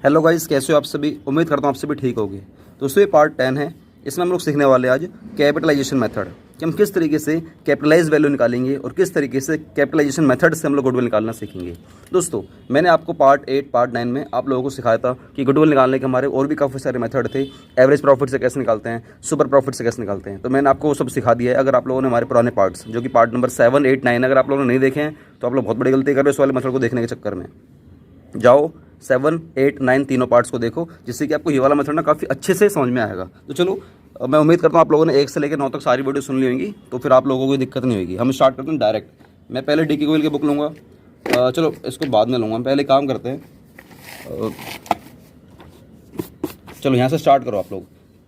Hello guys, कैसे हो आप सभी। उम्मीद करता हूँ आप सभी ठीक होगे। दोस्तों, ये पार्ट 10 है। इसमें हम लोग सीखने वाले हैं आज कैपिटलाइजेशन मेथड कि हम किस तरीके से कैपिटलाइज वैल्यू निकालेंगे और किस तरीके से कैपिटलाइजेशन मेथड से हम लोग गुडविल निकालना सीखेंगे। दोस्तों, मैंने आपको पार्ट 8 पार्ट 9 में आप लोगों को सिखाया था कि गुडविल निकालने के हमारे और भी काफ़ी सारे मेथड थे। एवरेज प्रॉफिट से कैसे निकालते हैं, सुपर प्रॉफिट से कैसे निकालते हैं, तो मैंने आपको वो सब सिखा दिया है। अगर आप लोगों ने हमारे पुराने पार्ट्स जो कि पार्ट नंबर 7, 8, 9 अगर आप लोगों ने नहीं देखे हैं तो आप लोग बहुत बड़ी गलती कर रहे हो इस वाले मेथड को देखने के चक्कर में। जाओ 7, 8, 9 तीनों पार्ट्स को देखो, जिससे कि आपको ये वाला मेथड ना काफ़ी अच्छे से समझ में आएगा। तो चलो, मैं उम्मीद करता हूँ आप लोगों ने 1 से लेकर 9 तक सारी वीडियो सुन ली होंगी, तो फिर आप लोगों को कोई दिक्कत नहीं होगी। हम स्टार्ट करते हैं डायरेक्ट। मैं पहले डी गोयल की बुक लूँगा, चलो इसको बाद में लूँगा। पहले काम करते हैं, चलो यहाँ से स्टार्ट करो आप लोग।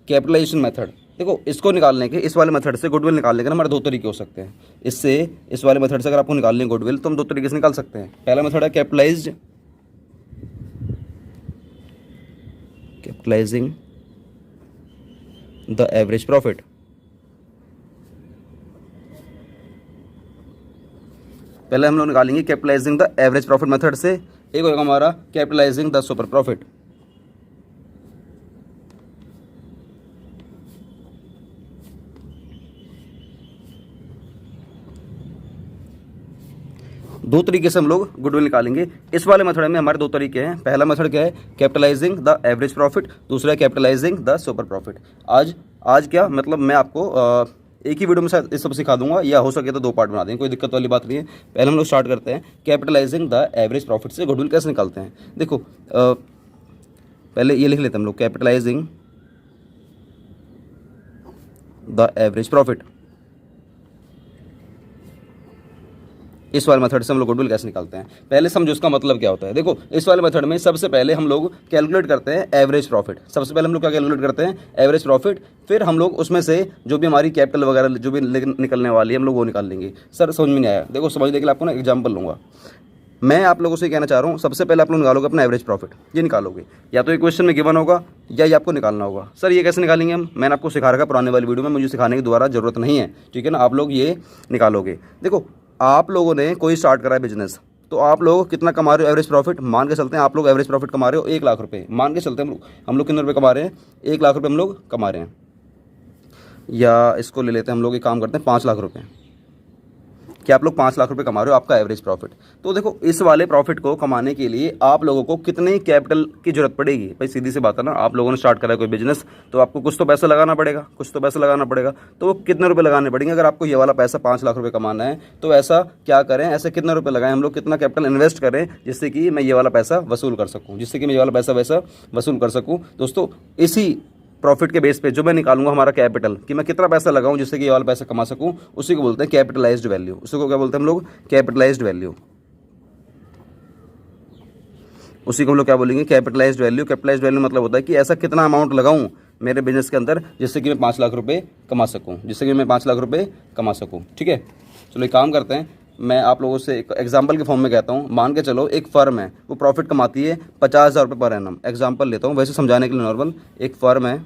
कैपिटलाइजेशन मेथड देखो, इसको निकालने के, इस वाले मेथड से गुडविल निकालने के ना हमारे दो तरीके हो सकते हैं। इससे, इस वाले मेथड से अगर आपको निकालनी है गुडविल, तो हम दो तरीके से निकाल सकते हैं। पहला मेथड है कैपिटलाइजिंग द एवरेज प्रॉफिट। पहले हम लोग निकालेंगे capitalising the average profit method से। एक होगा हमारा कैपिटलाइजिंग द सुपर प्रॉफिट। दो तरीके से हम लोग गुडविल निकालेंगे। इस वाले मेथड में हमारे दो तरीके हैं। पहला मेथड क्या है, कैपिटलाइजिंग द एवरेज प्रॉफिट। दूसरा है कैपिटलाइजिंग द सुपर प्रॉफिट। आज क्या मतलब, मैं आपको एक ही वीडियो में शायद इस सब सिखा दूंगा, या हो सके तो 2 पार्ट बना देंगे, कोई दिक्कत वाली बात नहीं है। पहले हम लोग स्टार्ट करते हैं कैपिटलाइजिंग द एवरेज प्रॉफिट से गुडविल कैसे निकालते हैं। देखो, पहले ये लिख लेते हैं हम लोग, कैपिटलाइजिंग द एवरेज प्रॉफिट। इस वाले मेथड से हम लोग गुडविल कैसे निकालते हैं, पहले समझो इसका मतलब क्या होता है। देखो, इस वाले मेथड में सबसे पहले हम लोग कैलकुलेट करते हैं एवरेज प्रॉफिट। सबसे पहले हम लोग क्या कैलकुलेट करते हैं, एवरेज प्रॉफिट। फिर हम लोग उसमें से जो भी हमारी कैपिटल वगैरह जो भी निकलने वाली है, हम लोग वो निकाल लेंगे। सर समझ में नहीं आया, देखो समझने के लिए आपको ना एग्जाम्पल लूँगा। मैं आप लोगों से कहना चाह रहा हूँ, सबसे पहले आप लोग निकालोगे अपना एवरेज प्रॉफिट। ये निकालोगे, या तो ये क्वेश्चन में गिवन होगा या ये आपको निकालना होगा। सर ये कैसे निकालेंगे हम, मैंने आपको सिखा रखा पुराने वाली वीडियो में, मुझे सिखाने की दोबारा जरूरत नहीं है, ठीक है ना। आप लोग ये निकालोगे। देखो, आप लोगों ने कोई स्टार्ट करा है बिजनेस, तो आप लोग कितना कमा रहे हो एवरेज प्रॉफिट, मान के चलते हैं आप लोग एवरेज प्रॉफिट कमा रहे हो 1 लाख रुपए। मान के चलते हैं हम लोग कितने रुपए कमा रहे हैं, 1 लाख रुपए हम लोग कमा रहे हैं। या इसको ले लेते हैं हम लोग, एक काम करते हैं 5 लाख रुपए। कि आप लोग 5 लाख रुपए कमा रहे हो, आपका एवरेज प्रॉफिट। तो देखो, इस वाले प्रॉफिट को कमाने के लिए आप लोगों को कितनी कैपिटल की जरूरत पड़ेगी। भाई सीधी सी बात है ना, आप लोगों ने स्टार्ट करा है कोई बिजनेस, तो आपको कुछ तो पैसा लगाना पड़ेगा, तो वो कितने रुपए लगाने पड़ेंगे। अगर आपको ये वाला पैसा 5 लाख रुपए कमाना है, तो ऐसा क्या करें, ऐसे कितने रुपए लगाएं हम लोग, कितना कैपिटल इन्वेस्ट करें, जिससे कि मैं ये वाला पैसा वसूल कर सकूँ, दोस्तों। इसी प्रॉफिट के बेस पे जो मैं निकालूंगा हमारा कैपिटल, कि मैं कितना पैसा लगाऊं जिससे कि ये वाला पैसा कमा सकूं, उसी को बोलते हैं कैपिटलाइज्ड वैल्यू। उसी को क्या बोलते हैं हम लोग, कैपिटलाइज्ड वैल्यू। उसी को हम लोग क्या बोलेंगे, कैपिटलाइज्ड वैल्यू। कैपिटलाइज्ड वैल्यू मतलब होता है कि ऐसा कितना अमाउंट लगाऊं मेरे बिजनेस के अंदर जिससे कि मैं 5 लाख रुपए कमा सकूं, ठीक है। चलो एक काम करते हैं, मैं आप लोगों से एक एग्जाम्पल के फॉर्म में कहता हूँ। मान के चलो एक फर्म है, वो प्रॉफिट कमाती है 50,000 रुपये पर एनम। एग्जाम्पल लेता हूँ, वैसे समझाने के लिए नॉर्मल। एक फर्म है,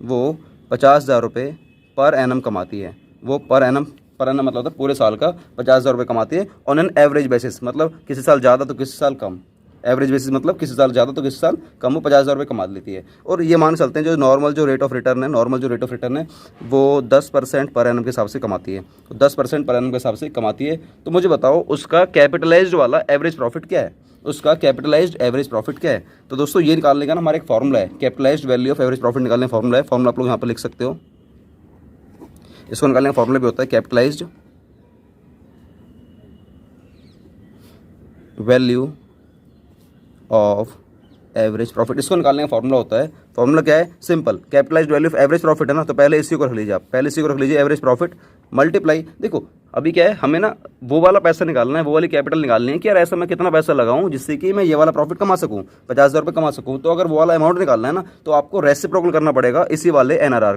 वो 50,000 रुपये पर एनम कमाती है। वो पर एनम मतलब होता है पूरे साल का 50,000 रुपये कमाती है ऑन एन एवरेज बेसिस, मतलब किसी साल ज़्यादा तो किसी साल कम। एवरेज बेसिस मतलब किसी साल ज़्यादा तो किसी साल कम, वो 50,000 रुपये कमा लेती है। और ये मान चलते हैं जो नॉर्मल जो रेट ऑफ रिटर्न है, वो 10% पर एनम के हिसाब से कमाती है। तो 10% पर एनम के हिसाब से कमाती है। तो मुझे बताओ उसका कैपिटलाइज्ड वाला एवरेज प्रॉफिट क्या है, तो दोस्तों ये निकालने का ना हमारा एक फॉर्मूला है, capitalised value of average profit निकालने का फॉर्मूला है। फॉर्मूला आप लोग यहाँ पर लिख सकते हो। इसको निकालने का फॉर्मूला भी होता है capitalised value of average profit. इसको निकालने का फॉर्मूला होता है, फॉर्मूला क्या है, simple. Capitalised value of average profit है ना, तो पहले इसी को रख लीजिए आप, एवरेज प्रॉफिट मल्टीप्लाई। देखो अभी क्या है, हमें ना वो वाला पैसा निकालना है, वो वाली कैपिटल निकालनी है कि यार ऐसा मैं कितना पैसा लगाऊं जिससे कि मैं ये वाला प्रॉफिट कमा सकूं, 50,000 रुपये कमा सकूं। तो अगर वो वाला अमाउंट निकालना है ना, तो आपको रेसिप्रोकल करना पड़ेगा इसी वाले एनआरआर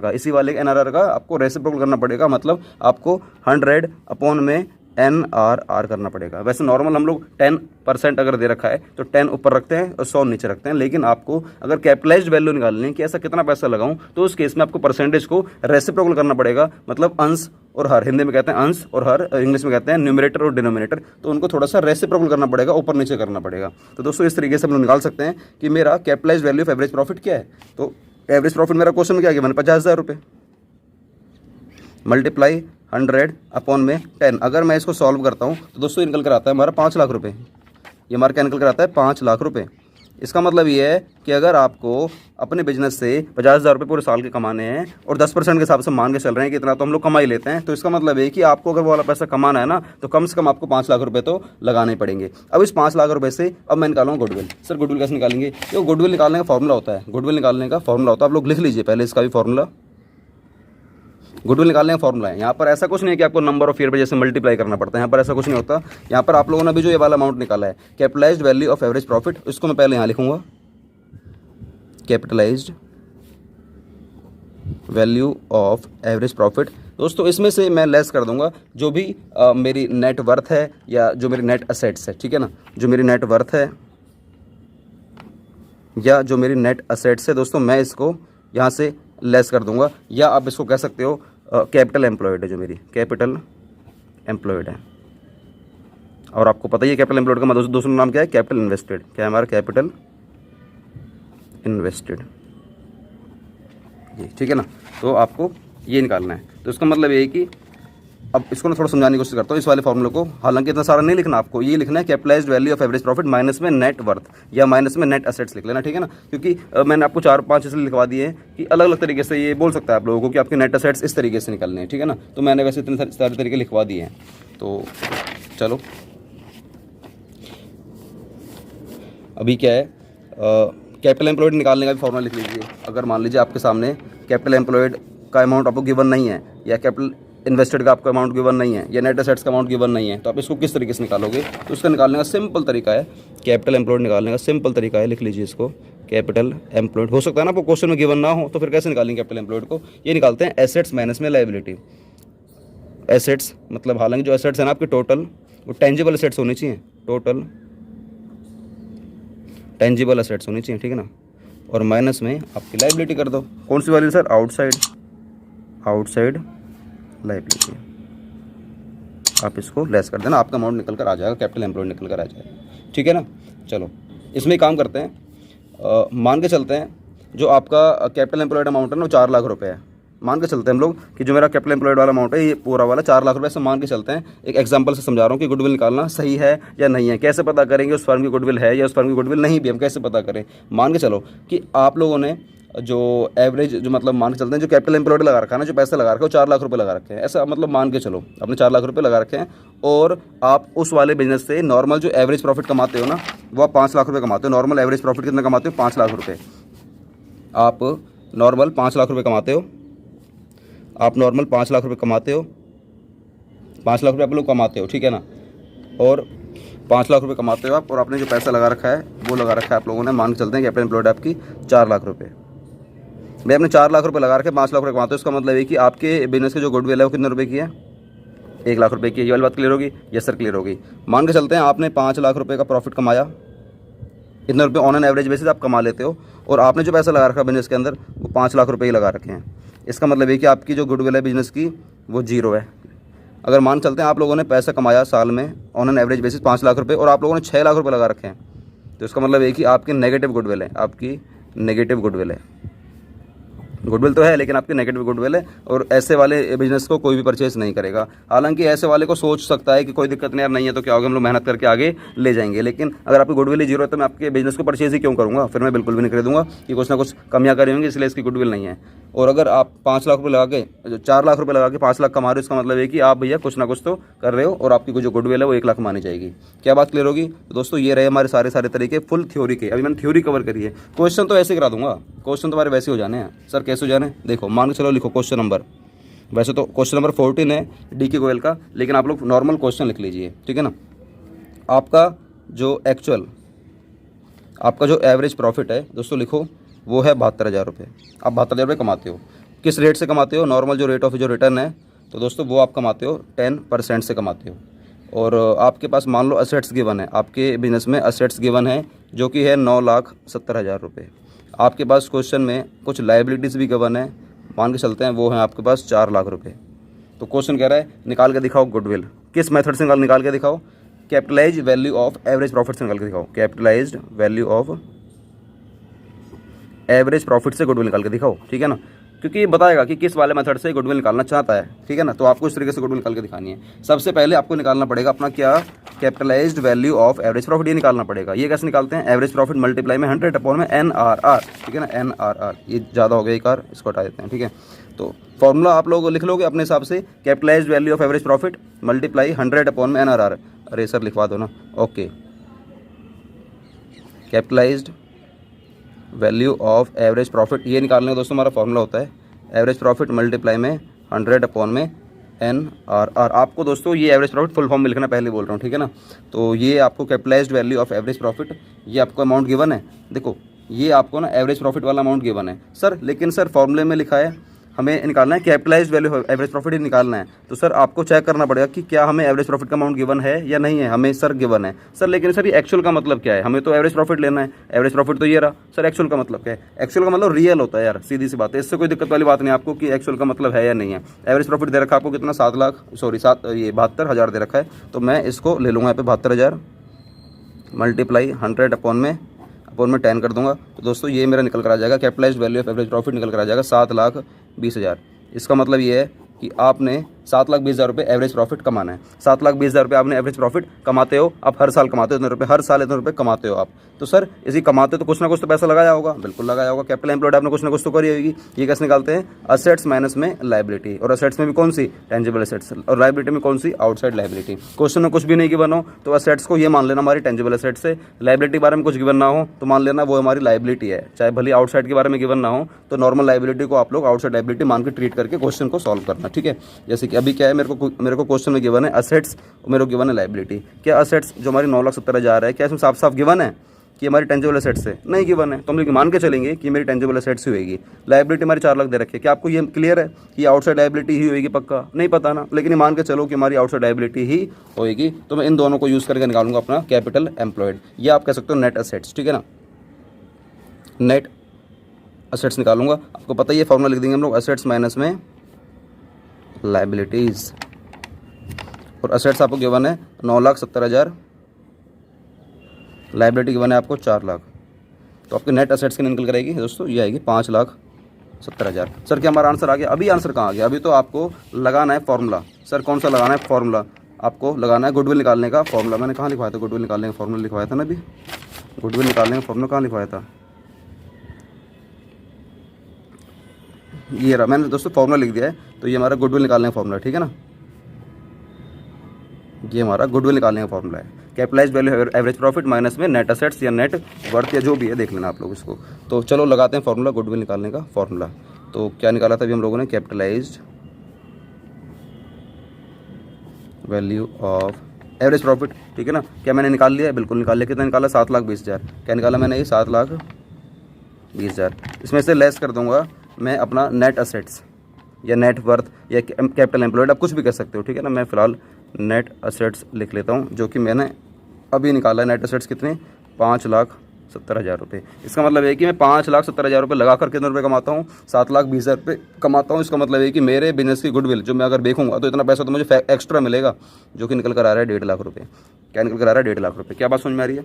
का, आपको रेसिप्रोकल करना पड़ेगा। मतलब आपको 100 अपॉन में NRR करना पड़ेगा। वैसे नॉर्मल हम लोग 10% अगर दे रखा है तो 10 ऊपर रखते हैं और 100 नीचे रखते हैं, लेकिन आपको अगर कैपिटलाइज्ड वैल्यू निकालनी है कि ऐसा कितना पैसा लगाऊं, तो उस केस में आपको परसेंटेज को रेसिप्रोकल करना पड़ेगा, मतलब अंश और हर, हिंदी में कहते हैं अंश और हर, इंग्लिश में कहते हैं न्यूमरेटर और डिनोमिनेटर, तो उनको थोड़ा सा रेसिप्रोकल करना पड़ेगा, ऊपर नीचे करना पड़ेगा। तो दोस्तों इस तरीके से हम लोग निकाल सकते हैं कि मेरा capitalised value of average profit क्या है। तो एवरेज प्रॉफिट मेरा क्वेश्चन में क्या गया, मैंने 50,000 रुपये मल्टीप्लाई 100 अपॉन में 10। अगर मैं इसको सॉल्व करता हूँ तो दोस्तों निकल कर आता है हमारा 5 लाख रुपये। ये हमारा क्या निकल कर आता है, 5 लाख रुपये। इसका मतलब ये है कि अगर आपको अपने बिजनेस से 50,000 रुपये पूरे साल के कमाने हैं और 10% के हिसाब से मान के चल रहे हैं कि इतना तो हम लोग कमा ही लेते हैं, तो इसका मतलब है कि आपको अगर वो वाला पैसा कमाना है ना, तो कम से कम आपको 5 लाख रुपये तो लगाने ही पड़ेंगे। अब इस 5 लाख रुपये से अब मैं निकालूंगा गुडविल। सर गुडविल कैसे निकालेंगे, तो गुडविल निकालने का फॉर्मूला होता है, गुडविल निकालने का फॉर्मूला होता है, आप लोग लिख लीजिए पहले इसका भी फॉर्मूला। गुडविल निकालने का फॉर्मूला है, यहाँ पर ऐसा कुछ नहीं है कि आपको नंबर ऑफ ईयर पे जैसे मल्टीप्लाई करना पड़ता है, यहाँ पर ऐसा कुछ नहीं होता। यहाँ पर आप लोगों ने अभी जो ये वाला अमाउंट निकाला है capitalised value of average profit, इसको मैं पहले यहाँ लिखूंगा capitalised value of average profit. दोस्तों इसमें से मैं लेस कर दूंगा जो भी मेरी नेट वर्थ है या जो मेरी नेट असेट्स है, ठीक है ना, जो मेरी नेट वर्थ है या जो मेरी नेट असेट्स है दोस्तों, मैं इसको यहाँ से लेस कर दूंगा। या आप इसको कह सकते हो कैपिटल एम्प्लॉयड है, जो मेरी कैपिटल एम्प्लॉयड है। और आपको पता ही है कैपिटल एम्प्लॉयड का दूसरा नाम क्या है, कैपिटल इन्वेस्टेड। क्या है हमारा, कैपिटल इन्वेस्टेड, ये ठीक है ना। तो आपको ये निकालना है। तो इसका मतलब ये है कि अब इसको मैं थोड़ा समझाने की कोशिश करता हूँ इस वाले फॉर्मूले को। हालांकि इतना सारा नहीं लिखना आपको, ये लिखना है capitalised value of average profit minus में नेट वर्थ या माइनस में नेट एसेट्स लिख लेना, ठीक है ना। क्योंकि मैंने आपको 4-5 इसलिए लिखवा दिए हैं कि अलग अलग तरीके से ये बोल सकता है आप लोगों को कि आपके नेट एसेट्स इस तरीके से निकलने हैं, ठीक है ना। तो मैंने वैसे इतने सारे तरीके लिखवा दिए हैं। तो चलो अभी क्या है, कैपिटल एम्प्लॉयड निकालने का भी फॉर्मूला लिख लीजिए। अगर मान लीजिए आपके सामने कैपिटल एम्प्लॉयड का अमाउंट आपको गिवन नहीं है, या कैपिटल इन्वेस्टेड का आपका अमाउंट गिवन नहीं है, या नेट एसेट्स का अमाउंट गिवन नहीं है, तो आप इसको किस तरीके से निकालोगे। तो उसका निकालने का सिंपल तरीका है, कैपिटल एम्प्लॉयड निकालने का सिंपल तरीका है, लिख लीजिए इसको कैपिटल एम्प्लॉयड। हो सकता है ना आपको क्वेश्चन में गिवन ना हो, तो फिर कैसे निकालेंगे कैपिटल एम्प्लॉयड को, ये निकालते हैं एसेट्स माइनस में लायबिलिटी। एसेट्स मतलब हालांकि जो एसेट्स है ना आपके टोटल, वो टेंजिबल एसेट्स होनी चाहिए, टोटल टेंजिबल एसेट्स होनी चाहिए, ठीक है ना। और माइनस में आपकी लायबिलिटी कर दो। कौन सी वाली सर, आउटसाइड लायबिलिटी। आप इसको लेस कर देना, आपका अमाउंट निकल कर आ जाएगा, कैपिटल एम्प्लॉयड निकल कर आ जाएगा, ठीक है ना। चलो इसमें काम करते हैं, मान के चलते हैं जो आपका कैपिटल एम्प्लॉयड अमाउंट है ना वो 4 लाख रुपए है। मान के चलते हैं हम लोग कि जो मेरा कैपिटल एम्प्लॉयड वाला अमाउंट है ये पूरा वाला 4 लाख रुपए से मान के चलते हैं। एक एग्जांपल से समझा रहा हूँ कि गुडविल निकालना सही है या नहीं है। कैसे पता करेंगे उस फर्म की गुडविल है या उस फर्म की गुडविल नहीं भी, हम कैसे पता करें। मान के चलो कि आप लोगों ने जो एवरेज जो मतलब मान के चलते हैं जो कैपिटल एम्प्लॉयड लगा रखा है ना, जो पैसे लगा रखे हैं वो 4 लाख रुपए लगा रखे हैं, ऐसा मतलब मान के चलो आपने 4 लाख रुपए लगा रखे हैं। और आप उस वाले बिजनेस से नॉर्मल जो एवरेज प्रॉफिट कमाते हो ना वो आप 5 लाख रुपये कमाते हो। नॉर्मल एवरेज प्रॉफिट कितना कमाते हो, 5 लाख रुपये। आप नॉर्मल 5 लाख रुपये कमाते हो, आप नॉर्मल 5 लाख रुपये कमाते हो, 5 लाख रुपये आप लोग कमाते हो, ठीक है ना। और 5 लाख रुपये कमाते हो आप, और आपने जो पैसा लगा रखा है वो लगा रखा है आप लोगों ने, मान के चलते हैं कैपिटल एम्प्लॉयड आपकी 4 लाख रुपये। भाई आपने 4 लाख रुपये लगा रखे 5 लाख रुपये कमाते हो, इसका मतलब है कि आपके बिजनेस की जो गुडविल है वो कितने रुपये की है, 1 लाख रुपये की। ये वाली बात क्लियर होगी, यस सर क्लियर होगी। मान के चलते हैं आपने 5 लाख रुपये का प्रॉफिट कमाया, इतने रुपये ऑन एन एवरेज बेसिस आप कमा लेते हो, और आपने जो पैसा लगा रखा है बिजनेस के अंदर वो 5 लाख रुपये ही लगा रखे हैं। इसका मतलब है कि आपकी जो गुडविल है बिजनेस की वो 0 है। अगर मान चलते हैं आप लोगों ने पैसा कमाया साल में on an average basis 5 lakh रुपये, और आप लोगों ने 6 लाख रुपये लगा रखे हैं, तो इसका मतलब है कि आपकी नेगेटिव गुडविल है, आपकी नेगेटिव गुडविल है। गुडविल तो है लेकिन आपकी नेगेटिव गुडविल है, और ऐसे वाले बिजनेस को कोई भी परचेज नहीं करेगा। हालांकि ऐसे वाले को सोच सकता है कि कोई दिक्कत नहीं यार, नहीं है तो क्या होगा, हम लोग मेहनत करके आगे ले जाएंगे। लेकिन अगर आपकी गुडविल ही 0 है तो मैं आपके बिजनेस को परचेज ही क्यों करूँगा, फिर मैं बिल्कुल भी नहीं खरीदूंगा कि कुछ ना कुछ कमियाँ करी होंगी इसलिए इसकी गुडविल नहीं है। और अगर आप 5 लाख रुपये लगा के 4 लाख रुपये लगा के 5 लाख कमा रहे हो, इसका मतलब है कि आप भैया कुछ ना कुछ तो कर रहे हो, और आपकी जो गुडविल है वो 1 लाख मानी जाएगी। क्या बात क्लियर होगी। तो दोस्तों ये रहे हमारे सारे तरीके फुल थ्योरी के। अभी मैंने थ्योरी कवर करी है, क्वेश्चन तो ऐसे करा दूंगा, क्वेश्चन तुम्हारे वैसे हो जाने हैं। सर कैसे हो जाने, देखो मान के चलो लिखो क्वेश्चन नंबर, वैसे तो क्वेश्चन नंबर 14 है DK गोयल का, लेकिन आप लोग नॉर्मल क्वेश्चन लिख लीजिए, ठीक है ना। आपका जो एक्चुअल आपका जो एवरेज प्रॉफिट है दोस्तों लिखो वो है 72,000 रुपये। आप 72,000 रुपये कमाते हो, किस रेट से कमाते हो, नॉर्मल जो रेट ऑफ जो रिटर्न है, तो दोस्तों वो आप कमाते हो 10% से कमाते हो। और आपके पास मान लो असेट्स गिवन है, आपके बिजनेस में असेट्स गिवन है जो कि है 9,70,000 रुपये। आपके पास क्वेश्चन में कुछ लाइबिलिटीज़ भी गिवन है, मान के चलते हैं वो हैं आपके पास 4 लाख रुपये। तो क्वेश्चन कह रहा है निकाल के दिखाओ गुडविल। किस मेथड से निकाल के दिखाओ? Capitalise value of average profit से निकाल के दिखाओ। Capitalised value of average profit से गुडविल निकाल के दिखाओ, ठीक है ना, क्योंकि ये बताएगा कि किस वाले मेथड से गुडविल निकालना चाहता है, ठीक है ना। तो आपको इस तरीके से गुडविल निकाल के दिखानी है। सबसे पहले आपको निकालना पड़ेगा अपना क्या, capitalised value of average profit, ये निकालना पड़ेगा। ये कैसे निकालते हैं? एवरेज प्रॉफिट मल्टीप्लाई में 100 अपॉन में NRR, ठीक है ना, NRR। ये ज़्यादा हो गया एक आर, इसको हटा देते हैं, ठीक है। तो फॉर्मूला आप लोग लिख लोगे अपने हिसाब से, capitalised value of average profit multiply 100 upon में NRR। अरे सर लिखवा दो ना, okay. Capitalised value of average profit ये निकालने का दोस्तों हमारा फॉर्मूला होता है एवरेज प्रॉफिट मल्टीप्लाई में 100 अपॉन में NRR। आपको दोस्तों ये एवरेज प्रॉफिट फुल फॉर्म में लिखना, पहले बोल रहा हूँ, ठीक है ना। तो ये आपको capitalised value of average profit, ये आपको अमाउंट गिवन है। देखो ये आपको ना एवरेज प्रॉफिट वाला अमाउंट गिवन है सर, लेकिन सर फॉर्मूले में लिखा है हमें निकालना है कैपिटलाइज्ड वैल्यू एवरेज प्रॉफिट ही निकालना है। तो सर आपको चेक करना पड़ेगा कि क्या हमें एवरेज प्रॉफिट का अमाउंट गिवन है या नहीं है। हमें सर गिवन है सर, लेकिन सर ये एक्चुअल का मतलब क्या है? हमें तो एवरेज प्रॉफिट लेना है, एवरेज प्रॉफिट तो ये रहा सर। एक्चुअल का मतलब क्या है? एक्चुअल का मतलब रियल होता है यार, सीधी सी बात है, इससे कोई दिक्कत वाली बात नहीं आपको कि एक्चुअल का मतलब है या नहीं है। एवरेज प्रॉफिट दे रखा आपको कितना, 72,000 दे रखा है। तो मैं इसको ले लूँगा यहाँ पे 72,000 मल्टीप्लाई 100 अपॉन में 10 कर दूंगा। तो दोस्तों ये मेरा निकल कर आ जाएगा, capitalised value of average profit निकल कर आ जाएगा 7,20,000। इसका मतलब ये है कि आपने 7,20,000 रुपये एवरेज प्रॉफिट कमाना है। 7,20,000 रुपये आपने एवरेज प्रॉफिट कमाते हो, आप हर साल कमाते हो इतने रुपये, हर साल इतने रुपये कमाते हो आप। तो सर इसी कमाते तो कुछ ना कुछ तो पैसा लगाया होगा, बिल्कुल लगाया होगा। कैपिटल एम्प्लॉयड आपने कुछ ना कुछ तो करी होगी। ये कैसे निकालते हैं? असेट्स माइनस में लाइबिलिटी, और असेट्स में भी कौन सी, टेंजिबल असेट्स, और लाइबिलिटी में कौन सी, आउटसाइड लाइबिलिटी। क्वेश्चन में कुछ भी नहीं गिवन हो तो असेट्स को ये मान लेना हमारी टेंजिबल असेट्स से, लाइबिलिटी के बारे में कुछ गिवन ना हो तो मान लेना वो हमारी लाइबिलिटी है। चाहे भले आउटसाइड के बारे में गिवन ना हो तो नॉर्मल लाइबिलिटी को आप लोग आउटसाइड लाइबिलिटी मान के ट्रीट करके क्वेश्चन को सॉल्व करना, ठीक है। जैसे कि अभी क्या है, मेरे को क्वेश्चन में गिवन है असेट्स, मेरे को गिवन है लाइबिलिटी। क्या असेट्स जो हमारी 9,70,000 है, क्या इसमें साफ साफ गिवन है कि हमारी टेंजिबल असेट्स है? नहीं गिवन है, तो हम लोग मान के चलेंगे कि मेरी टेंजिबल असेट्स ही होगी। लाइबिलिटी हमारी 4 लाख दे रखी है, क्या आपको ये क्लियर है कि आउटसाइड लाइबिलिटी ही होगी? पक्का नहीं पता ना, लेकिन ये मान के चलो कि हमारी आउटसाइड लाइबिलिटी ही होगी। तो मैं इन दोनों को यूज़ करके निकालूंगा अपना कैपिटल एम्प्लॉयड, या आप कह सकते हो नेट असेट्स, ठीक है ना। नेट असेट्स निकालूंगा, आपको पता ही है फॉर्मूला लिख देंगे हम लोग, असेट्स माइनस में लाइबिलिटीज़। और असेट्स आपको गिवन है 9,70,000, लाइबिलिटी गिवन है आपको 4 लाख। तो आपके नेट असेट्स की निकल करेगी दोस्तों, ये आएगी 5,70,000। सर क्या हमारा आंसर आ गया? अभी आंसर कहाँ आ गया? अभी तो आपको लगाना है फॉर्मूला। सर कौन सा लगाना है फॉर्मूला? आपको लगाना है गुडविल निकालने का फॉर्मूला। मैंने कहाँ लिखवाया था गुडविल निकालने का फॉर्मूला? लिखवाया था ना अभी, गुडविल निकालने का फॉर्मूला कहाँ लिखवाया था? ये रहा, मैंने दोस्तों फॉर्मूला लिख दिया है। तो ये हमारा गुडविल निकालने का फॉर्मूला, ठीक है ना। ये हमारा गुडविल निकालने का फॉर्मूला है, capitalised value average profit minus में नेट असेट्स या नेट वर्थ या जो भी है, देख लेना आप लोग इसको। तो चलो लगाते हैं फॉर्मूला, गुडविल निकालने का फॉर्मूला। तो क्या निकाला था अभी हम लोगों ने? Capitalised value of average profit, ठीक है ना। क्या मैंने निकाल लिया है? बिल्कुल निकाल लिया। कितना निकाला? 7,20,000। क्या निकाला मैंने? ये 7,20,000। इसमें से लेस कर दूंगा मैं अपना नेट असेट्स या नेट वर्थ या कैपिटल एम्प्लॉयड, आप कुछ भी कर सकते हो, ठीक है ना। मैं फ़िलहाल नेट असेट्स लिख लेता हूँ, जो कि मैंने अभी निकाला है। नेट असेट्स कितने? 5,70,000 रुपये। इसका मतलब है कि मैं 5,70,000 रुपये लगा कर कितने रुपये कमाता हूँ? 7,20,000 रुपये कमाता हूँ। इसका मतलब है कि मेरे बिजनेस की गुडविल जो मैं अगर देखूंगा तो इतना पैसा तो मुझे एक्स्ट्रा मिलेगा, जो कि निकल कर आ रहा है 1.5 लाख रुपये। क्या निकल कर आ रहा है? 1.5 लाख रुपये। क्या बात समझ में आ रही है?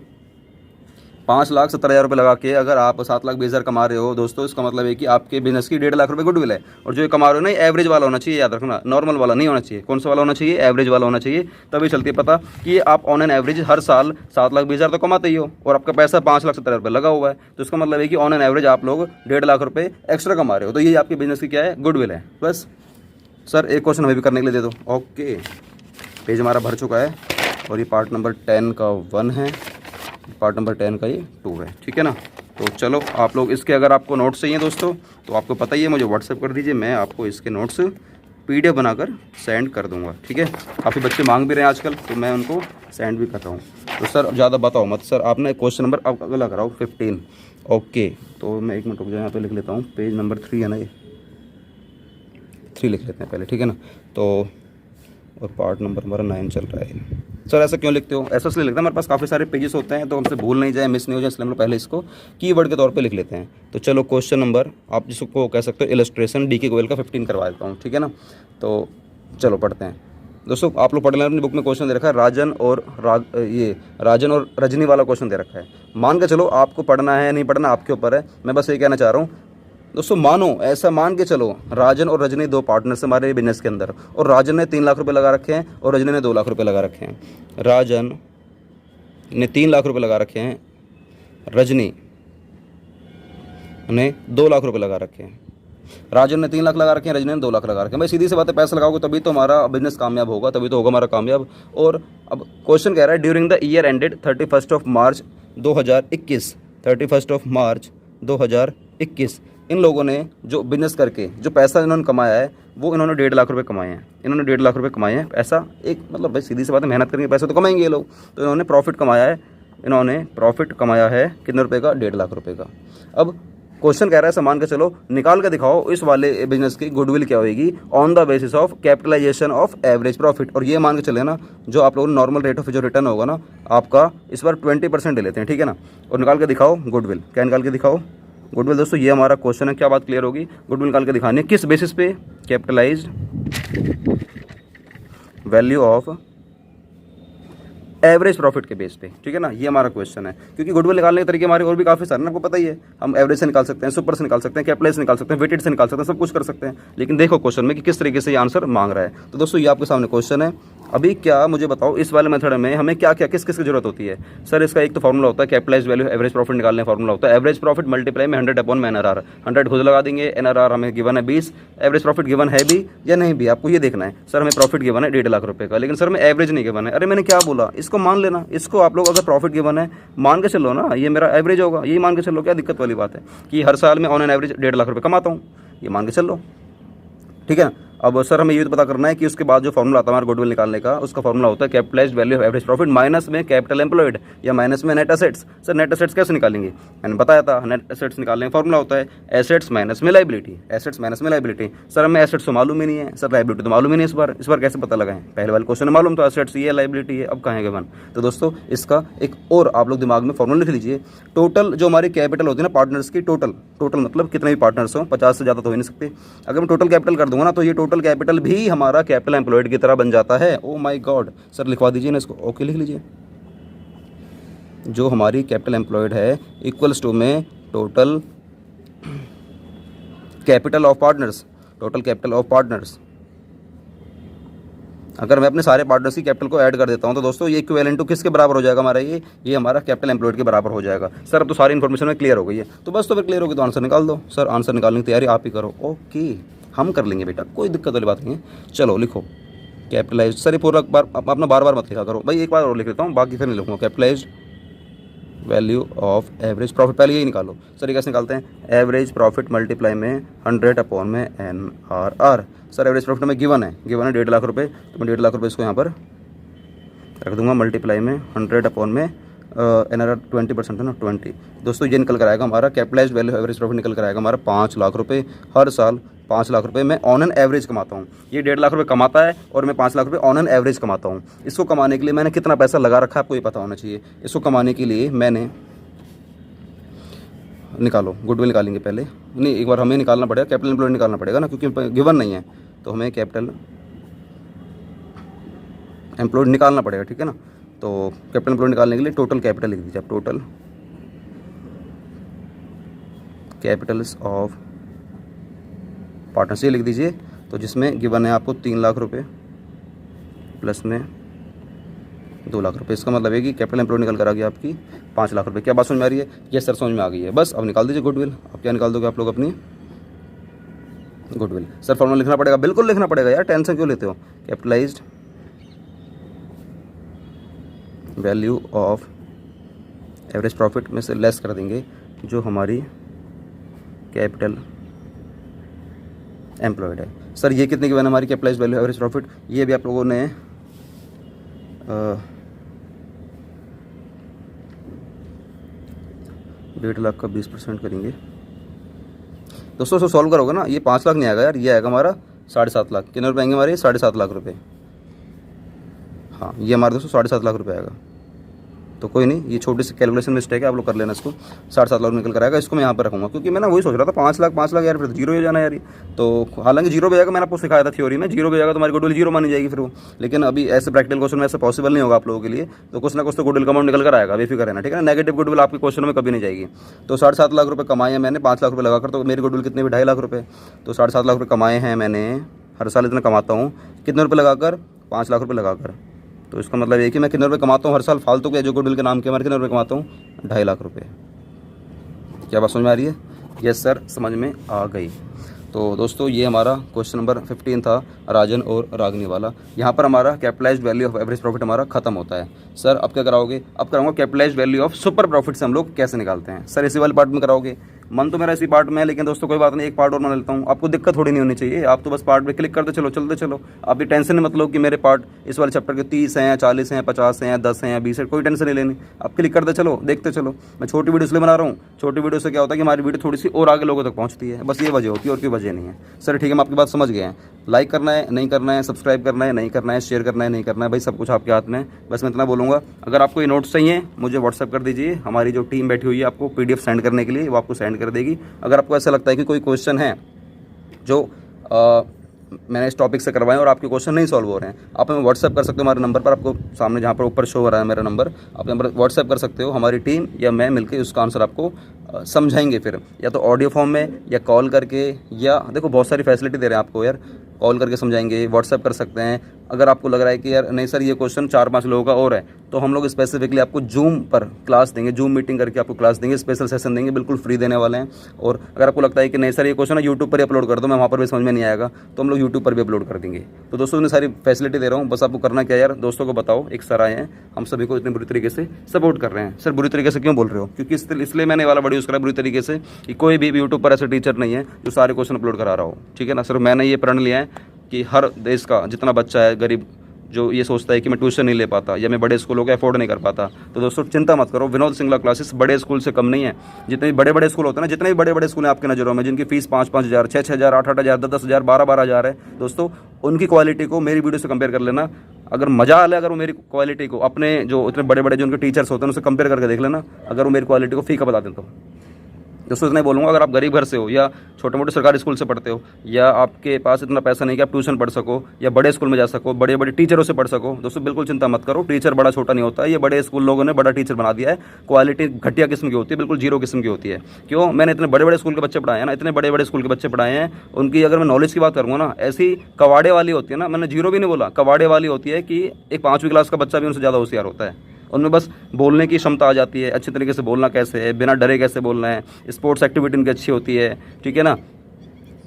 5,70,000 रुपये लगा के अगर आप 7,20,000 कमा रहे हो दोस्तों, इसका मतलब है कि आपके बिजनेस की 1.5 लाख रुपये गुडविल है। और जो ये कमा रहे हो ना, एवरेज वाला होना चाहिए, याद रखना, नॉर्मल वाला नहीं होना चाहिए। कौन सा वाला होना चाहिए? एवरेज वाला होना चाहिए। तभी चलती है पता कि आप ऑन एन एवरेज हर साल 7,20,000 तो कमाते ही हो, और आपका पैसा 5,70,000 रुपये लगा हुआ है। तो इसका मतलब है कि ऑन एन एवरेज आप लोग 1.5 लाख रुपये एक्स्ट्रा कमा रहे हो। तो ये आपके बिजनेस की क्या है? गुडविल है। बस सर एक क्वेश्चन हमें भी करने के लिए दे दो। ओके, पेज हमारा भर चुका है, और ये पार्ट नंबर 10 का 1 है, पार्ट नंबर 10 का ये 2 है, ठीक है ना। तो चलो आप लोग इसके अगर आपको नोट्स चाहिए दोस्तों तो आपको पता ही है, मुझे व्हाट्सएप कर दीजिए, मैं आपको इसके नोट्स PDF बनाकर सेंड कर दूंगा, ठीक है। काफ़ी बच्चे मांग भी रहे हैं आजकल, तो मैं उनको सेंड भी कर रहा हूँ। तो सर ज़्यादा बताओ मत सर, आपने क्वेश्चन नंबर अब अगला कराओ 15। ओके, तो मैं एक मिनट रुक जाए, यहाँ पे लिख लेता हूँ, पेज नंबर 3 है ना, ये 3 लिख लेते हैं पहले, ठीक है ना। तो और पार्ट नंबर हमारा 9 चल रहा है। सर ऐसा क्यों लिखते हो? ऐसा इसलिए लिखता है, हमारे पास काफ़ी सारे पेजेस होते हैं तो हमसे भूल नहीं जाए, मिस नहीं हो जाए, इसलिए हम लोग पहले इसको कीवर्ड के तौर पे लिख लेते हैं। तो चलो क्वेश्चन नंबर, आप जिसको कह सकते हो इलस्ट्रेशन, डी के गोयल का 15 करवा देता हूँ, ठीक है ना। तो चलो पढ़ते हैं दोस्तों। आप लोग पढ़ लेना, अपनी बुक में क्वेश्चन दे रखा है राजन और राजन और रजनी वाला क्वेश्चन दे रखा है। मान के चलो आपको पढ़ना है नहीं पढ़ना आपके ऊपर है, मैं बस ये कहना चाह रहा हूँ दोस्तों, मानो ऐसा मान के चलो राजन और रजनी 2 पार्टनर्स हमारे बिजनेस के अंदर, और राजन ने 3 लाख रुपए लगा रखे हैं और रजनी ने 2 लाख रुपए लगा रखे हैं। राजन ने 3 लाख रुपए लगा रखे हैं, रजनी ने 2 लाख रुपए लगा रखे हैं। राजन ने 3 लाख लगा रखे हैं, रजनी ने 2 लाख लगा रखे हैं। भाई सीधी सी बात है, पैसा लगाओगे तभी तो हमारा बिजनेस कामयाब होगा, तभी तो होगा हमारा कामयाब। और अब क्वेश्चन कह रहा है ड्यूरिंग द ईयर एंडेड 31 मार्च 2021, 31 मार्च 2021 इन लोगों ने जो बिजनेस करके जो पैसा इन्होंने कमाया है वो इन्होंने 1.5 लाख रुपए कमाए हैं। इन्होंने 1.5 लाख रुपए कमाए हैं। ऐसा एक मतलब भाई सीधी सी बात है, मेहनत करेंगे पैसे तो कमाएंगे ये लोग। तो इन्होंने प्रॉफिट कमाया है, इन्होंने प्रॉफिट कमाया है कितने रुपए का? 1.5 लाख रुपए का। अब क्वेश्चन कह रहा है सामान के चलो निकाल के दिखाओ इस वाले बिजनेस की गुडविल क्या होगी on the basis of capitalisation of average profit. और ये मान के चले ना, जो आप लोगों ने नॉर्मल रेट ऑफ जो रिटर्न होगा ना आपका, इस बार 20% ले लेते हैं, ठीक है ना। और निकाल के दिखाओ गुडविल। क्या निकाल के दिखाओ? गुडविल। दोस्तों ये हमारा क्वेश्चन है, क्या बात क्लियर होगी? गुडविल निकाल के दिखानी है किस बेसिस पे? Capitalised value of average profit के बेस पे, ठीक है ना। ये हमारा क्वेश्चन है, क्योंकि गुडविल निकालने के तरीके हमारे और भी काफ़ी सारे ना, आपको पता ही है। हम एवरेज से निकाल सकते हैं, सुपर से निकाल सकते हैं, कैपिटलाइज से निकाल सकते हैं, वेटेड से निकाल सकते हैं, सब कुछ कर सकते हैं। लेकिन देखो क्वेश्चन में कि किस तरीके से ये आंसर मांग रहा है। तो दोस्तों ये आपके सामने क्वेश्चन है। अभी क्या मुझे बताओ इस वाले मेथड में हमें क्या क्या किस किस की जरूरत होती है? सर इसका एक तो फॉर्मूला होता है कैपिटलाइज वैल्यू एवरेज प्रॉफिट निकालने फॉर्मूला होता है एवरेज प्रॉफिट मल्टीप्लाई में 100 में NRR। 100 खुद लगा देंगे, NRR हमें गिवन है 20, एवरेज प्रॉफिट गिवन है भी या नहीं भी आपको ये देखना है। सर हमें प्रॉफिट गिवन है 1.5 लाख रुपए का, लेकिन सर मैं एवरेज नहीं गिवन है। अरे मैंने क्या बोला, इसको मान लेना। इसको आप लोग अगर प्रॉफिट गिवन है मान के चलो ना, ये मेरा एवरेज होगा, यही मान के चलो। क्या दिक्कत वाली बात है कि हर साल में ऑन एन एवरेज 1.5 लाख रुपए कमाता हूँ, ये मान के चलो, ठीक है ना। अब सर हमें ये तो पता करना है कि उसके बाद जो फॉर्मूला आता है हमारा गुडविल निकालने का, उसका फॉर्मूला होता है capitalised value of average profit minus में कैपिटल एम्प्लॉयड या माइनस में net assets. Sir net assets कैसे निकालेंगे? मैंने बताया था, नेट एसेट्स निकालने का फॉर्मूला होता है एसेट्स माइनस में लाइबिलिटी, एसेट्स माइनस में लाइबिलिटी। सर हमें एसेट्स तो मालूम ही नहीं है, सर लाइबिलिटी तो मालूम ही नहीं। इस बार कैसे पता लगाएं? पहले वाले क्वेश्चन में मालूम तो एसेट्स ये लाइबिलिटी है, अब कहाँ है गिवन। तो दोस्तों इसका एक और आप लोग दिमाग में फॉर्मूला लिख लीजिए। टोटल जो हमारी कैपिटल होती है ना पार्टनर्स की, टोटल मतलब कितने भी पार्टनर्स हो, 50 से ज़्यादा तो हो ही नहीं सकते। अगर मैं टोटल कैपिटल कर दूंगा ना तो ये टोटल कैपिटल भी हमारा कैपिटल एम्प्लॉयड की तरह बन जाता है। ओ माय गॉड, सर लिखवा दीजिए ना इसको, ओके लिख लीजिए। जो हमारी कैपिटल एम्प्लॉयड है इक्वल्स टू में total capital of partners, total capital of partners. अगर मैं अपने सारे पार्टनर्स की कैपिटल को ऐड कर देता हूं तो दोस्तों ये इक्विवेलेंट टू किसके बराबर हो जाएगा हमारा? ये हमारा कैपिटल एम्प्लॉयड के बराबर हो जाएगा। सर अब तो सारी इन्फॉर्मेशन में क्लियर हो गई है, तो बस तो फिर क्लियर होगी तो आंसर निकाल दो। सर आंसर निकालने की तैयारी आप ही करो। ओके हम कर लेंगे बेटा, कोई दिक्कत वाली बात नहीं है। चलो लिखो कैपिटलाइज्ड। सर ये पूरा बार अपना बार मत लिखा करो भाई, एक बार और लिख लेता हूँ, बाकी फिर नहीं लिखूंगा। Capitalised value of average profit, पहले यही निकालो। सर ये कैसे निकालते हैं? एवरेज प्रॉफिट मल्टीप्लाई में 100 में NRR। सर एवरेज प्रॉफिट में गिवन है 1.5 लाख रुपए, तो मैं 1.5 लाख रुपए इसको यहाँ पर रख दूंगा, मल्टीप्लाई में 100 में NRR 20% है ना, 20। दोस्तों ये निकल कर आएगा हमारा कैपिटलाइज्ड वैल्यू एवरेज प्रॉफिट निकल कर आएगा हमारा 5 लाख रुपए। हर साल 5 लाख रुपए मैं ऑन एन एवरेज कमाता हूँ। ये 1.5 लाख रुपए कमाता है और मैं 5 लाख रुपए ऑन एन एवरेज कमाता हूँ। इसको कमाने के लिए मैंने कितना पैसा लगा रखा है आपको ये पता होना चाहिए। इसको कमाने के लिए मैंने निकालो, गुडविल निकालेंगे पहले, नहीं एक बार हमें निकालना पड़ेगा, कैपिटल एम्प्लॉयड निकालना पड़ेगा ना, क्योंकि गिवन नहीं है तो हमें कैपिटल एम्प्लॉयड निकालना पड़ेगा, ठीक है ना। तो कैपिटल एम्प्लॉयड निकालने के लिए टोटल कैपिटल लिख दीजिए आप, टोटल कैपिटल्स ऑफ पार्टनर्स ये लिख दीजिए। तो जिसमें गिवन है आपको 3 लाख रुपए प्लस में 2 लाख रुपए। इसका मतलब है कि कैपिटल एम्प्लॉयड निकल कर आ गया आपकी 5 लाख रुपए। क्या बात समझ में आ रही है? ये सर समझ में आ गई है। बस अब निकाल दीजिए गुडविल। अब क्या निकाल दोगे आप लोग अपनी गुडविल? सर फॉर्मूला लिखना पड़ेगा, बिल्कुल लिखना पड़ेगा यार, टेंशन क्यों लेते हो? Capitalised value of average profit में से लेस कर देंगे जो हमारी कैपिटल एम्प्लॉयड है। सर ये कितने की बना हमारी कैपिटलाइज्ड वैल्यू एवरेज प्रॉफिट? ये भी आप लोगों ने 1.5 लाख का 20% करेंगे दोस्तों। सो सॉल्व करोगे ना, ये 5 लाख नहीं आएगा यार, ये आएगा हमारा 7.5 लाख। कितने रुपए आएंगे हमारे? 7.5 लाख रुपए। हाँ ये हमारे दोस्तों 7.5 लाख रुपये आएगा। तो कोई नहीं, ये छोटी सी कैलकुलेशन मिस्टेक है, आप लोग कर लेना इसको। 7.5 लाख निकल कर आएगा। इसको मैं यहाँ पर रखूँगा क्योंकि मैं ना वही सोच रहा था 5 लाख यार, फिर तो जीरो हो जाना यार। तो हालांकि जीरो भी आएगा, मैंने आपको सिखाया था थ्योरी में, जीरो भी आएगा तो हमारी गुडविल जीरो मानी जाएगी फिर वो। लेकिन अभी ऐसे प्रैक्टिकल क्वेश्चन में ऐसा पॉसिबल नहीं होगा आप लोगों के लिए, तो कुछ ना कुछ तो गुडविल का अमाउंट निकल कर आएगा, बेफिक्र रहना, ठीक है ना। नेगेटिव गुडविल आपके क्वेश्चन में कभी नहीं जाएगी। तो 7.5 लाख रुपये कमाए हैं मैंने 5 लाख रुपये लगाकर, तो मेरी गुडविल कितने भी 2.5 लाख रुपये। तो 7.5 लाख रुपये कमाए हैं मैंने, हर साल इतना कमाता हूँ, कितने रुपये लगाकर, 5 लाख रुपये लगाकर। तो इसका मतलब ये कि मैं कितने रुपये कमाता हूँ हर साल फालतू के जो गुडविल के नाम के हमारे, कितने रुपये कमाता हूँ, 2.5 लाख रुपये। क्या बात समझ में आ रही है? यस सर, समझ में आ गई। तो दोस्तों ये हमारा क्वेश्चन नंबर 15 था, राजन और रागनी वाला। यहाँ पर हमारा capitalised value of average profit हमारा खत्म होता है। सर अब क्या कराओगे? अब कराऊंगा capitalised value of super profit से हम लोग कैसे निकालते हैं। सर इसी वाले पार्ट में कराओगे? मन तो मेरा इसी पार्ट में है, लेकिन दोस्तों कोई बात नहीं, एक पार्ट और बना लेता हूँ, आपको दिक्कत थोड़ी नहीं होनी चाहिए। आप तो बस पार्ट पे क्लिक करते चलो, चलते चलो, आप भी टेंशन नहीं मतलब कि मेरे पार्ट इस वाले चैप्टर के 30 हैं, 40 हैं, 50 हैं, 10 हैं, 20 है, कोई टेंशन नहीं लेनी। आप क्लिक करते चलो, देखते चलो। मैं छोटी वीडियो इसलिए बना रहा हूँ, छोटी वीडियो से क्या होता है कि हमारी वीडियो थोड़ी सी और आगे लोगों तक पहुँचती है, बस ये वजह होती है, और कोई वजह नहीं है। सर ठीक है, हम आपकी बात समझ गए हैं। लाइक करना है नहीं करना है, सब्सक्राइब करना है नहीं करना है, शेयर करना है नहीं करना है, भाई सब कुछ आपके हाथ में है। बस मैं इतना बोलूँगा, अगर आपको ये नोट्स चाहिए मुझे व्हाट्सअप कर दीजिए, हमारी जो टीम बैठी हुई है आपको PDF सेंड करने के लिए, वो आपको सेंड कर देगी। अगर आपको ऐसा लगता है कि कोई क्वेश्चन है जो मैंने इस टॉपिक से करवाएं और आपके क्वेश्चन नहीं सॉल्व हो रहे हैं, आप हमें व्हाट्सएप कर सकते हो हमारे नंबर पर, आपको सामने जहाँ पर ऊपर शो हो रहा है मेरा नंबर, आप नंबर व्हाट्सएप कर सकते हो। हमारी टीम या मैं मिलकर उसका आंसर आपको समझाएंगे, फिर या तो ऑडियो फॉर्म में या कॉल करके, या देखो बहुत सारी फैसिलिटी दे रहे हैं आपको यार, कॉल करके समझाएंगे, व्हाट्सएप कर सकते हैं। अगर आपको लग रहा है कि यार नहीं सर ये क्वेश्चन 4-5 लोगों का और है, तो हम लोग स्पेसिफिकली आपको जूम पर क्लास देंगे, जूम मीटिंग करके आपको क्लास देंगे, स्पेशल सेशन देंगे, बिल्कुल फ्री देने वाले हैं। और अगर आपको लगता है कि नहीं सर ये क्वेश्चन यूट्यूब पर ही अपलोड कर दो, मैं वहाँ पर भी समझ में नहीं आएगा, तो हम लोग यूट्यूब पर भी अपलोड कर देंगे। तो दोस्तों मैं सारी फैसिलिटी दे रहा हूँ, बस आपको करना क्या यार, दोस्तों को बताओ एक सर आए हैं, हम सभी को इतनी बुरी तरीके से सपोर्ट कर रहे हैं। सर बुरी तरीके से क्यों बोल रहे हो? क्योंकि इसलिए मैंने वाला वीडियो यूज़ करा बुरी तरीके से कि कोई भी यूट्यूब पर ऐसा टीचर नहीं है जो सारे क्वेश्चन अपलोड करा रहा हो, ठीक है ना। सर मैंने ये प्रण लिया है कि हर देश का जितना बच्चा है गरीब, जो ये सोचता है कि मैं ट्यूशन नहीं ले पाता या मैं बड़े स्कूलों को अफोर्ड नहीं कर पाता, तो दोस्तों चिंता मत करो, विनोद सिंगला क्लासेस बड़े स्कूल से कम नहीं है। जितने बड़े बड़े स्कूल होते हैं ना, जितने भी बड़े बड़े स्कूल हैं आपके नज़रों में, जिनकी फीस 5-5 हज़ार, 6-6 हज़ार, 8-8 हज़ार, 10-10 हज़ार, 12-12 हज़ार है, दोस्तों उनकी क्वालिटी को मेरी वीडियो से कंपेयर कर लेना। अगर मजा आ ले, अगर वो मेरी क्वालिटी को अपने जो इतने बड़े बड़े जो उनके टीचर्स होते हैं उनसे कंपेयर करके देख लेना, अगर वो मेरी क्वालिटी को फीका बता दें तो। दोस्तों इतना बोलूँगा, अगर आप गरीब घर से हो या छोटे मोटे सरकारी स्कूल से पढ़ते हो, या आपके पास इतना पैसा नहीं कि आप ट्यूशन पढ़ सको या बड़े स्कूल में जा सको, बड़े बड़े टीचरों से पढ़ सको, दोस्तों बिल्कुल चिंता मत करो, टीचर बड़ा छोटा नहीं होता है। ये बड़े स्कूल लोगों ने बड़ा टीचर बना दिया है, क्वालिटी घटिया किस्म की होती है, बिल्कुल जीरो किस्म की होती है। क्यों? मैंने इतने बड़े बड़े स्कूल के बच्चे पढ़ाए हैं ना, इतने बड़े बड़े स्कूल के बच्चे पढ़ाए हैं, उनकी अगर मैं नॉलेज की बात करूँगा ना, ऐसी कवाड़े वाली होती है ना, मैंने जीरो भी नहीं बोला, कवाड़े वाली होती है कि एक 5वीं क्लास का बच्चा भी उनसे ज़्यादा होशियार होता है। उनमें बस बोलने की क्षमता आ जाती है, अच्छे तरीके से बोलना कैसे है, बिना डरे कैसे बोलना है, स्पोर्ट्स एक्टिविटी उनकी अच्छी होती है, ठीक है ना।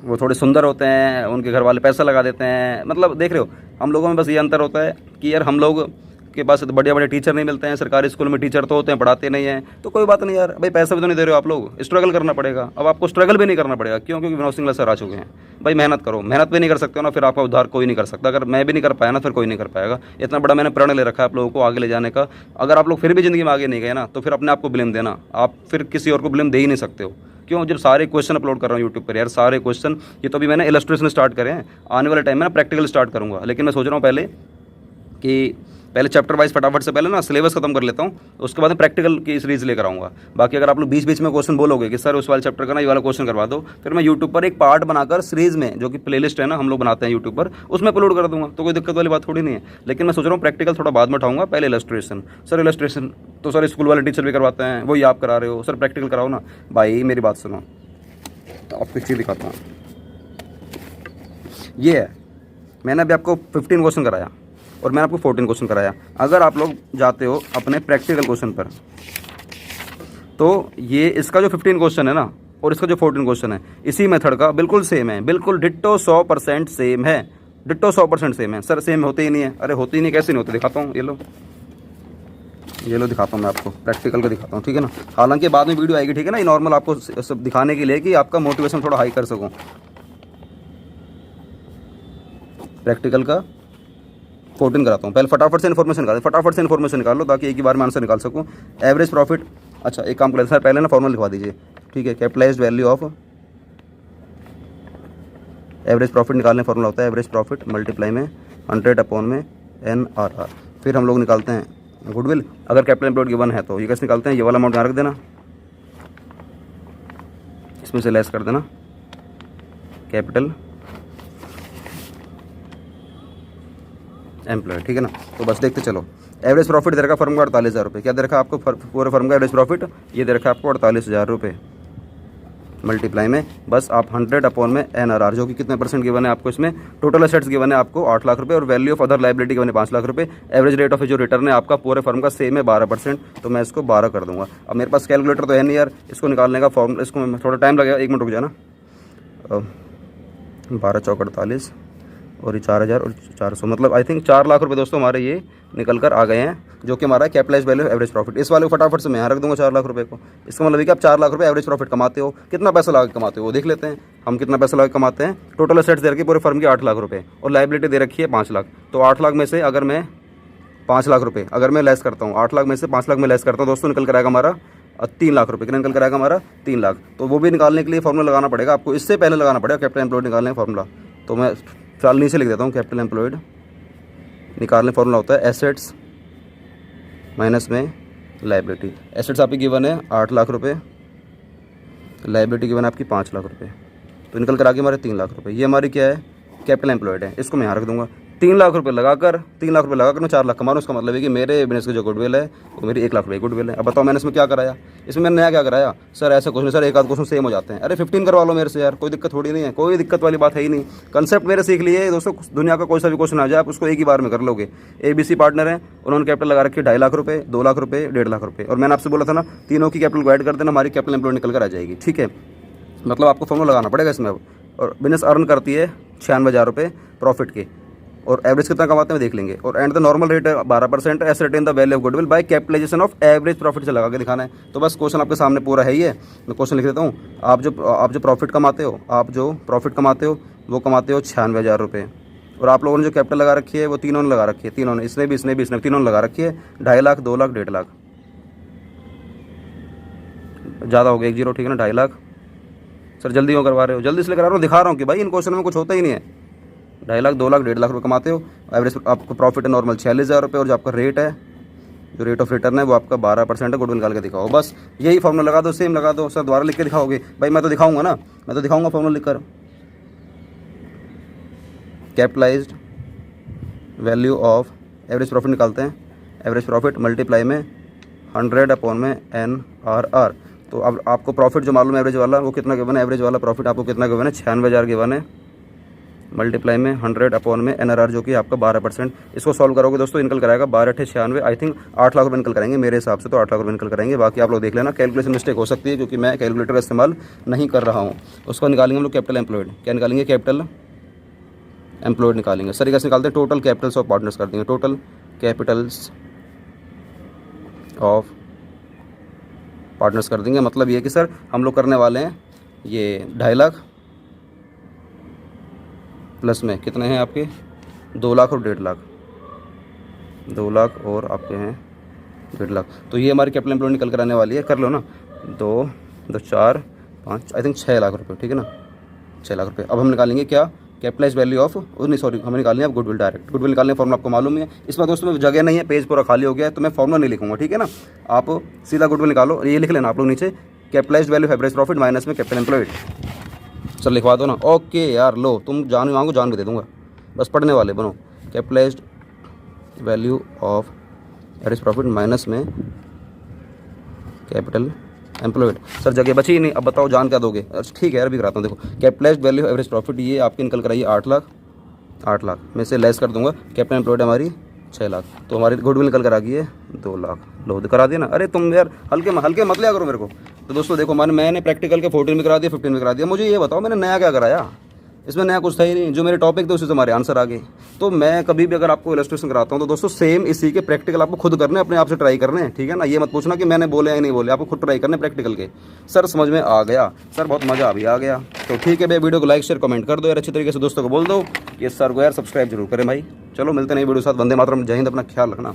वो थोड़े सुंदर होते हैं, उनके घर वाले पैसा लगा देते हैं, मतलब देख रहे हो, हम लोगों में बस ये अंतर होता है कि यार हम लोग के पास तो बड़े बड़े टीचर नहीं मिलते हैं। सरकारी स्कूल में टीचर तो होते हैं, पढ़ाते नहीं हैं, तो कोई बात नहीं यार, भाई पैसा भी तो नहीं दे रहे हो आप लोग, स्ट्रगल करना पड़ेगा। अब आपको स्ट्रगल भी नहीं करना पड़ेगा, क्यों? क्योंकि विनोद सिंगला सर आ चुके हैं। भाई मेहनत करो, मेहनत भी नहीं कर सकते हो ना, फिर आपका उद्धार कोई नहीं कर सकता। अगर मैं भी नहीं कर पाया ना, फिर कोई नहीं कर पाएगा। इतना बड़ा मैंने प्रण ले रखा है आप लोगों को आगे ले जाने का। अगर आप लोग फिर भी ज़िंदगी में आगे नहीं गए ना, तो फिर अपने आप को ब्लेम देना, आप फिर किसी और को ब्लेम दे ही नहीं सकते हो। क्यों? जब सारे क्वेश्चन अपलोड कर रहा हूँ यूट्यूब पर यार, सारे क्वेश्चन, ये तो अभी मैंने इलस्ट्रेशन स्टार्ट करे हैं, आने वाले टाइम में ना प्रैक्टिकल स्टार्ट करूँगा। लेकिन मैं सोच रहा हूँ पहले चैप्टर वाइज फटाफट से पहले ना सिलेबस खत्म कर लेता हूँ, उसके बाद में प्रैक्टिकल की सीरीज लेकर आऊँगा। बाकी अगर आप लोग बीच बीच में क्वेश्चन बोलोगे कि सर उस वाले चैप्टर का ना ये वाला क्वेश्चन करवा दो, फिर मैं यूट्यूब पर एक पार्ट बनाकर सीरीज में, जो कि प्लेलिस्ट है ना हम लोग बनाते हैं यूट्यूब पर, उसमें अपलोड कर दूँगा, तो कोई दिक्कत वाली बात थोड़ी नहीं है। लेकिन मैं सोच रहा हूँ प्रैक्टिकल थोड़ा बाद में उठाऊँगा, पहले इलस्ट्रेशन। सर इलस्ट्रेशन तो सर स्कूल वाले टीचर भी करवाते हैं, वही आप करा रहे हो, सर प्रैक्टिकल कराओ ना। भाई मेरी बात सुनो, तो आपको एक चीज़ दिखाता हूँ, ये है, मैंने अभी आपको 15 क्वेश्चन कराया और मैंने आपको 14 क्वेश्चन कराया। अगर आप लोग जाते हो अपने प्रैक्टिकल क्वेश्चन पर, तो ये इसका जो 15 क्वेश्चन है ना और इसका जो 14 क्वेश्चन है, इसी मेथड का बिल्कुल सेम है, बिल्कुल डिट्टो 100% सेम है, डिट्टो 100% सेम है। सर सेम होते ही नहीं है, अरे होते ही नहीं, कैसे नहीं होते, दिखाता हूँ, ये लो दिखाता हूँ मैं आपको, प्रैक्टिकल का दिखाता हूँ, ठीक है ना। हालांकि बाद में वीडियो आएगी, ठीक है ना, ये नॉर्मल आपको सब दिखाने के लिए कि आपका मोटिवेशन थोड़ा हाई कर सकूँ। प्रैक्टिकल का 14 कराता हूँ, पहले फटाफट से इन्फॉर्मेशन निकाल लो, ताकि एक ही बार में आंसर निकाल सकूँ। एवरेज प्रॉफिट, अच्छा एक काम करें सर, पहले ना फॉर्मूला लिखवा दीजिए, ठीक है। Capitalised value of average profit निकालने फॉर्मूला होता है एवरेज प्रॉफिट मल्टीप्लाई में 100 अपॉन में NRR। फिर हम लोग निकालते हैं गुडविल। अगर कैपिटल एम्प्लॉयड गिवन है तो ये कैसे निकालते हैं, ये वाला अमाउंट यहाँ रख देना, इसमें से लेस कर देना कैपिटल एम्प्लॉयड, ठीक है ना। तो बस देखते चलो। एवरेज प्रॉफिट दे रखा फर्म का 48,000 रुपये। क्या दे रखा आपको पूरे फर्म का एवरेज प्रॉफिट, ये दे रखा आपको 48,000 रुपये। मल्टीप्लाई में बस आप 100 अपॉन में NRR, जो कि कितने परसेंट गिवन है आपको, इसमें टोटल एसेट्स गिवन है आपको 8 लाख रुपये और value of other liability given है 5 लाख रुपये। एवरेज रेट ऑफ जो रिटर्न है आपका पूरे फर्म का सेम है 12%, तो मैं इसको 12 कर दूंगा। अब मेरे पास कैलकुलेटर तो है नहीं यार, इसको निकालने का फॉर्म, इसको थोड़ा टाइम लगेगा, 1 मिनट रुक जाना। 12 चौक 48 और ये 4,000 और 400, मतलब आई थिंक 4 लाख रुपए दोस्तों हमारे ये निकल कर आ गए हैं, जो कि हमारा कैपिटलाइज वैल्यू एवरेज प्रॉफिट। इस वाले को फटाफट से मैं यहाँ रख दूंगा 4 लाख रुपए को। इसका मतलब है कि आप 4 लाख रुपए एवरेज प्रॉफिट कमाते हो। कितना पैसा लगा के कमाते हो वो देख लेते हैं हम, कितना पैसा लगा के कमाते हैं। टोटल एसेट्स दे रखी पूरे फर्म की 8 लाख रुपये और लाइबिलिटी दे रखी है 5 लाख। तो 8 लाख में से अगर मैं 5 लाख रुपये अगर मैं लेस करता हूँ, 8 लाख में से 5 लाख में लेस करता हूँ दोस्तों, निकल कर आएगा हमारा 3 लाख रुपये। कितना निकल कर आएगा हमारा 3 लाख। तो वो भी निकालने के लिए फॉर्मूला लगाना पड़ेगा आपको, इससे पहले लगाना पड़ेगा कैपिटल एम्प्लॉयड निकालने का फॉर्मूला। तो मैं फिलहाल नीचे लिख देता हूँ, कैपिटल एम्प्लॉयड निकालने फॉर्मूला होता है एसेट्स माइनस में लाइबिलिटी। एसेट्स आपकी गिवन है 8 लाख रुपए, लाइबिलिटी गिवन है आपकी 5 लाख रुपए, तो निकल कर आगे हमारे 3 लाख रुपए। ये हमारी क्या है, कैपिटल एम्प्लॉयड है। इसको मैं यहाँ रख दूंगा। 3 लाख रुपए लगाकर मैं 4 लाख कमा रहा हूँ। उसका मतलब है कि मेरे बिजनेस की जो गुडविल है वो मेरी 1 लाख रुपये गुडविल है। अब बताओ मैंने इसमें क्या कराया, इसमें मैंने नया क्या कराया। सर ऐसा कुछ नहीं सर, एक आध क्वेश्चन सेम हो जाते हैं। अरे 15 करवा लो मेरे से यार, कोई दिक्कत थोड़ी नहीं है, कोई दिक्कत वाली बात है ही नहीं। कंसेप्ट मेरे सीख लिए दोस्तों, दुनिया का कोई सा भी क्वेश्चन आ जाए आप उसको एक ही बार में कर लोगे। ABC पार्टनर है, उन्होंने कैपिटल लगा रखी 2.5 लाख रुपये, 2 लाख रुपये, 1.5 लाख रुपये, और मैंने आपसे बोला था ना तीनों की कैपिटल को ऐड कर देना, हमारी कैपिटल एम्प्लॉयड निकल कर आ जाएगी। ठीक है, मतलब आपको फॉर्मूला लगाना पड़ेगा इसमें अब। और बिजनेस अर्न करती है 96,000 रुपये प्रॉफिट के, और एवरेज कितना कमाते हैं देख लेंगे। और एंड द नॉर्मल रेट है 12% ascertain the value of goodwill by capitalisation of average profit से लगा के दिखाना है। तो बस क्वेश्चन आपके सामने पूरा है ही है, मैं क्वेश्चन लिख देता हूँ। आप जो प्रॉफिट कमाते हो वो कमाते हो 96,000 रुपये, और आप लोगों ने जो कैपिटल लगा रखी है वो तीनों ने लगा रखी है, तीनों ने, इसने भी तीनों ने लगा रखी है 2.5 लाख, 2 लाख, 1.5 लाख, ज़्यादा हो गया 1 0, ठीक है ना, 2.5 लाख। सर जल्दी क्यों करवा रहे हो, जल्दी इसलिए करा रहा हूँ, दिखा रहा हूँ कि भाई इन क्वेश्चन में कुछ होता ही नहीं है। 2.5 लाख, 2 लाख, 1.5 लाख रुपये कमाते हो। एवरेज आपको प्रॉफिट है नॉर्मल 46,000 रुपये, और जो आपका रेट है, जो रेट ऑफ रिटर्न है वो आपका 12% है। गुडविल निकाल के दिखाओ, बस यही फॉर्मूला लगा दो, सेम लगा दो। सर दोबारा लिख के दिखाओगे, भाई मैं तो दिखाऊंगा ना, मैं तो दिखाऊंगा फॉर्मूला लिखकर। Capitalised value of average profit निकालते हैं, एवरेज प्रॉफिट मल्टीप्लाई में 100 अपॉन में NRR। तो अब आपको प्रॉफिट जो मालूम है एवरेज वाला वो कितना गिवन है, एवरेज वाला प्रॉफिट आपको कितना गिवन है, 96,000 गिवन है, मल्टीप्लाई में 100 अपॉन में NRR जो कि आपका 12%। इसको सॉल्व करोगे दोस्तों, निकल कराएगा 12×96, आई थिंक 8 लाख रुपये निकल कराएंगे मेरे हिसाब से, तो 8 लाख रुपये निकल कराएंगे। बाकी आप लोग देख लेना, कैलकुलेशन मिस्टेक हो सकती है क्योंकि मैं कैलकुलेटर का इस्तेमाल नहीं कर रहा हूँ। उसको निकालेंगे हम लोग कैपिटल एम्प्लॉयड। क्या निकालेंगे, कैपिटल एम्प्लॉयड निकालेंगे। सर कैसे निकालते हैं, टोटल कैपिटल्स ऑफ पार्टनर्स कर देंगे, टोटल कैपिटल्स ऑफ पार्टनर्स कर देंगे। मतलब ये कि सर हम लोग करने वाले हैं ये 2.5 लाख प्लस में कितने हैं आपके 2 लाख और 1.5 लाख, 2 लाख और आपके हैं 1.5 लाख। तो ये हमारी कैपिटल एम्प्लॉयड निकल कर आने वाली है, कर लो ना, 2 2 4 5 आई थिंक 6 लाख रुपये, ठीक है ना, 6 लाख रुपये। अब हम निकालेंगे क्या, कैपिटलाइज वैल्यू ऑफ, नहीं सॉरी, हमें निकालनी है अब गुडविल डायरेक्ट। गुडविल निकालने फॉर्मूला आपको मालूम है, इसमें दोस्तों में जगह नहीं है, पेज पूरा खाली हो गया है, तो मैं फॉर्मूला नहीं लिखूंगा, ठीक है ना। आप सीधा गुडविल निकालो, ये लिख लेना आप लोग नीचे, capitalise value average profit minus में कैपिटल एम्प्लॉयड। सर लिखवा दो ना, ओके यार, लो तुम जान मांगो जान भी दे दूंगा, बस पढ़ने वाले बनो। Capitalised value of average profit minus में कैपिटल एम्प्लॉयड। सर जगह बची ही नहीं, अब बताओ जान क्या दोगे। ठीक है यार, अभी कराता हूँ। देखो कैपिटलाइज्ड वैल्यू एवरेज प्रॉफिट ये आपकी निकल कर आई है 8 लाख, 8 लाख में से लेस कर दूंगा कैपिटल एम्प्लॉयड हमारी 6 लाख, तो हमारी गुडविल निकल कर आ गई है 2 लाख। लो करा दिया ना। अरे तुम यार हल्के मत लिया करो मेरे को। तो दोस्तों देखो मैंने प्रैक्टिकल के 14 में करा दिया, 15 में करा दिया। मुझे ये बताओ मैंने नया क्या कराया, इसमें नया कुछ था ही नहीं। जो मेरे टॉपिक थे उसी से हमारे आंसर आ गए। तो मैं कभी भी अगर आपको इलस्ट्रेशन कराता हूँ तो दोस्तों सेम इसी के प्रैक्टिकल आपको खुद करने, अपने आप से ट्राई करने हैं, ठीक है ना। ये मत पूछना कि मैंने बोले या नहीं बोले, आपको खुद ट्राई करने प्रैक्टिकल के। सर समझ में आ गया, सर बहुत मज़ा भी आ गया। तो ठीक है भाई, वीडियो को लाइक शेयर कमेंट कर दो यार, अच्छी तरीके से दोस्तों को बोल दो कि सर को यार सब्सक्राइब जरूर करें भाई। चलो मिलते नहीं वीडियो के साथ। वंदे मातरम, जय हिंद, अपना ख्याल रखना।